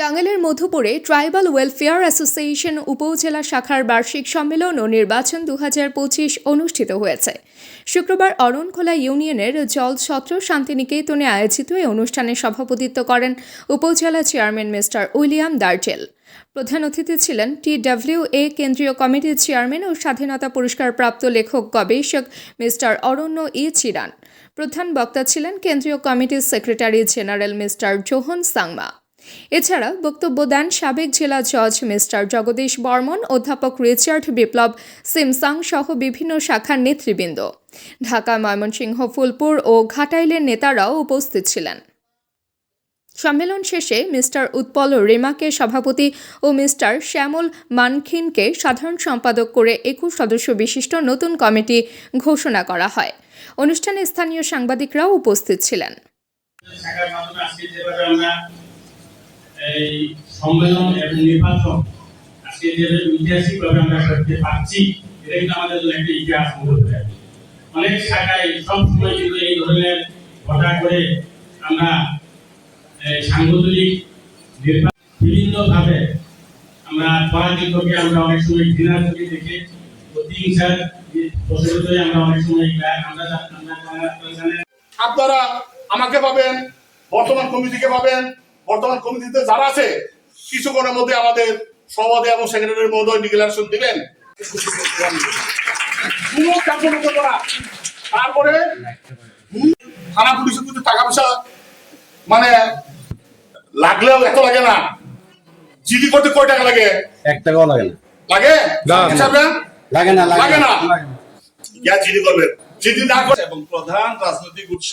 টাঙ্গাইলের মধুপুরে tribal welfare association উপজেলা শাখার বার্ষিক সম্মেলন ও নির্বাচন 2025 অনুষ্ঠিত হয়েছে। শুক্রবার অরণখোলা ইউনিয়নের জলছত্র শান্তিনিকেতনে আয়োজিত এই অনুষ্ঠানে সভাপতিত্ব করেন উপজেলা চেয়ারম্যান মিস্টার উইলিয়াম দার্জেল। প্রধান অতিথি ছিলেন TWA কেন্দ্রীয় কমিটির চেয়ারম্যান ও স্বাধীনতা পুরস্কারপ্রাপ্ত লেখক গবেষক মিস্টার অরণ্য চিরান। প্রধান বক্তা ছিলেন কেন্দ্রীয় কমিটির secretary general mister John Sangma. এছাড়া বক্তব্য দেন সাবেক জেলা জজ মিস্টার জগদীশ বর্মন, অধ্যাপক রিচার্ড বিপ্লব সিমসাং সহ বিভিন্ন শাখার নেতৃবৃন্দ। ঢাকা, ময়মনসিংহ, ফুলপুর ও ঘাটাইলের নেতারাও উপস্থিত ছিলেন। সম্মেলন শেষে মিস্টার উৎপল রেমাকে সভাপতি ও মিস্টার শ্যামল মানখিনকে সাধারণ সম্পাদক করে 21 সদস্য বিশিষ্ট নতুন কমিটি ঘোষণা করা হয়। অনুষ্ঠানে স্থানীয় সাংবাদিকরাও উপস্থিত ছিলেন। এই সম্মেলন এবং নির্বাচন আজকে যে ঐতিহাসিকভাবে আমরা করতে পারছি, এটা কিন্তু আমাদের জন্য একটা ইতিহাস হয়ে যাবে। অনেক শাখায় সবসময় কিন্তু এই ধরনের ঘটা করে আমরা সাংগঠনিক নির্বাচন বিভিন্নভাবে আমরা পরাজিতকে আমরা অনেক সময় ঘৃণার চোখে দেখে প্রতিহিংসার প্রচলিত আমরা অনেক সময় আপনারা আমাকে পাবেন, বর্তমান কমিটিকে পাবেন। বর্তমান কমিটিতে যারা আছে কিছুক্ষণের মধ্যে আমাদের সভাপতি এবং সেক্রেটারির মহোদয় ডিক্লারেশন দিবেন। তারপরে থানা পুলিশের কিন্তু টাকা পয়সা মানে লাগলেও এত লাগে না। জিডি করতে কয় টাকা লাগে? 1 টাকাও লাগে না। লাগে লাগে না লাগে না জিডি করবে, জিডি না করে। এবং প্রধান রাজনৈতিক উৎস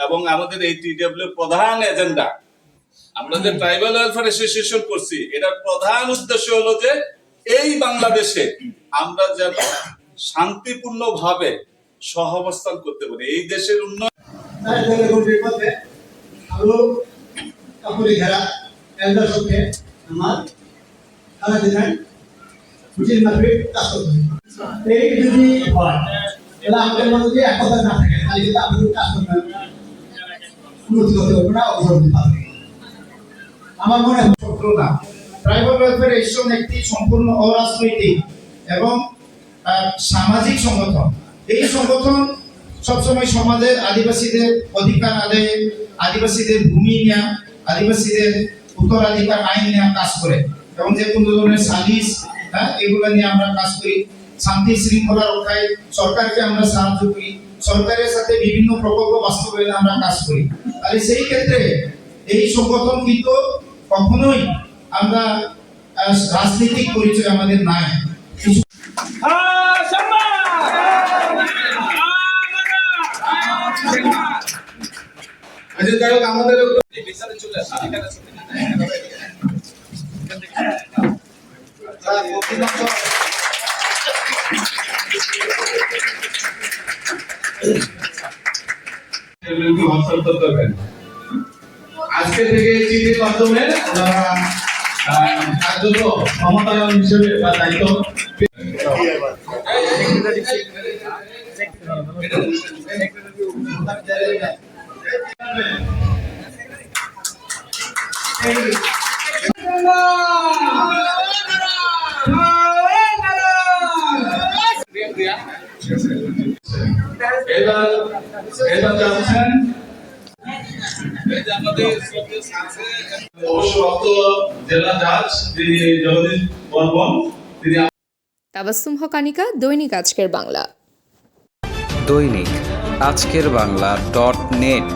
এবং আমাদের এই TW প্রধান এজেন্ডা আমরা যে ট্রাইবাল ওয়েলফেয়ার অ্যাসোসিয়েশন করছি, এটার প্রধান উদ্দেশ্য হলো যে এই বাংলাদেশে আমরা যেন শান্তিপূর্ণ ভাবে সহাবস্থান করতে পারি, এই দেশের উন্নয়ন। আমার মনে হয় না ট্রাইবাল ওয়েলফেয়ার অ্যাসোসিয়েশন একটি সম্পূর্ণ অরাজনৈতিক এবং সামাজিক সংগঠন। এই সংগঠন সবসময় সমাজের আদিবাসীদের অধিকার আদায়ে, আদিবাসীদের ভূমি নেওয়া, আদিবাসীদের উত্তরাধিকার আইন নেওয়া কাজ করে এবং যে কোনো ধরনের সালিশ এগুলো নিয়ে আমরা কাজ করি। শান্তি শৃঙ্খলা রক্ষায় সরকারকে আমরা সাহায্য করি, সরকারের সাথে বিভিন্ন প্রকল্প বাস্তবায়নে আমরা কাজ করি। আর সেই ক্ষেত্রে এই সংগঠন কিন্তু কখনোই আমরা রাজনৈতিক পরিচয় আমাদের নাই। আমাদের হস্তান্তর করবেন। আজকে থেকে চিঠির মাধ্যমে কার্যত ক্ষমতায়ন হিসেবে বা দায়িত্ব এবার যাচ্ছেন অবসরপ্রাপ্ত জেলা জাজ তিনি জগদীশ বর্মন। তিনি তাবাসসুম হকানিকা, দৈনিক আজকের বাংলা। দৈনিক আজকের বাংলা .net